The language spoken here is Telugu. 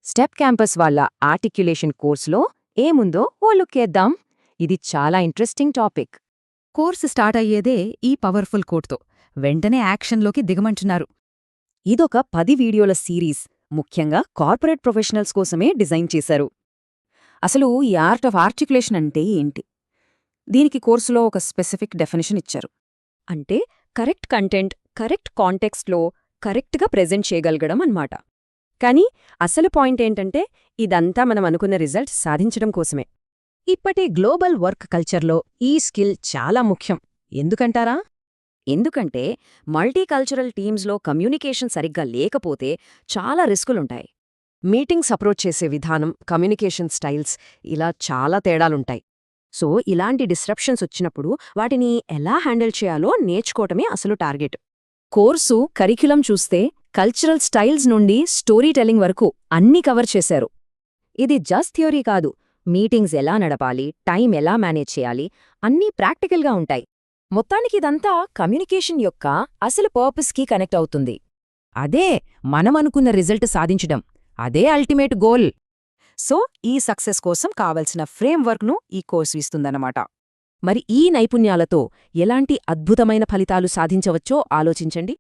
స్టెప్ క్యాంపస్ వాళ్ళ ఆర్టిక్యులేషన్ కోర్సులో ఏముందో ఓ లుక్కేద్దాం. ఇది చాలా ఇంట్రెస్టింగ్ టాపిక్. కోర్సు స్టార్ట్ అయ్యేదే ఈ పవర్ఫుల్ కోట్తో. వెంటనే యాక్షన్లోకి దిగమంటున్నారు. ఇదొక 10 వీడియోల సిరీస్, ముఖ్యంగా కార్పొరేట్ ప్రొఫెషనల్స్ కోసమే డిజైన్ చేశారు. అసలు ఈ ఆర్ట్ ఆఫ్ ఆర్టిక్యులేషన్ అంటే ఏంటి? దీనికి కోర్సులో ఒక స్పెసిఫిక్ డెఫినిషన్ ఇచ్చారు. అంటే కరెక్ట్ కంటెంట్ కరెక్ట్ కాంటెక్స్ట్లో కరెక్ట్గా ప్రెజెంట్ చేయగలగడం అన్నమాట. కానీ అసలు పాయింట్ ఏంటంటే ఇదంతా మనం అనుకున్న రిజల్ట్ సాధించడం కోసమే. ఇప్పటి గ్లోబల్ వర్క్ కల్చర్లో ఈ స్కిల్ చాలా ముఖ్యం. ఎందుకంటారా? ఎందుకంటే మల్టీకల్చరల్ టీమ్స్లో కమ్యూనికేషన్ సరిగ్గా లేకపోతే చాలా రిస్కులుంటాయి. మీటింగ్స్ అప్రోచ్ చేసే విధానం, కమ్యూనికేషన్ స్టైల్స్, ఇలా చాలా తేడాలుంటాయి. సో ఇలాంటి డిస్రప్షన్స్ వచ్చినప్పుడు వాటిని ఎలా హ్యాండిల్ చేయాలో నేర్చుకోవటమే అసలు టార్గెట్. కోర్సు కరిక్యులం చూస్తే కల్చరల్ స్టైల్స్ నుండి స్టోరీ టెల్లింగ్ వరకు అన్నీ కవర్ చేశారు. ఇది జస్ట్ థియరీ కాదు, మీటింగ్స్ ఎలా నడపాలి, టైం ఎలా మేనేజ్ చేయాలి, అన్నీ ప్రాక్టికల్గా ఉంటాయి. మొత్తానికిదంతా కమ్యూనికేషన్ యొక్క అసలు పర్పస్కి కనెక్ట్ అవుతుంది. అదే మనమనుకున్న రిజల్ట్ సాధించడం, అదే అల్టిమేట్ గోల్. సో ఈ సక్సెస్ కోసం కావలసిన ఫ్రేమ్వర్క్ను ఈ కోర్సు ఇస్తుందన్నమాట. మరి ఈ నైపుణ్యాలతో ఎలాంటి అద్భుతమైన ఫలితాలు సాధించవచ్చో ఆలోచించండి.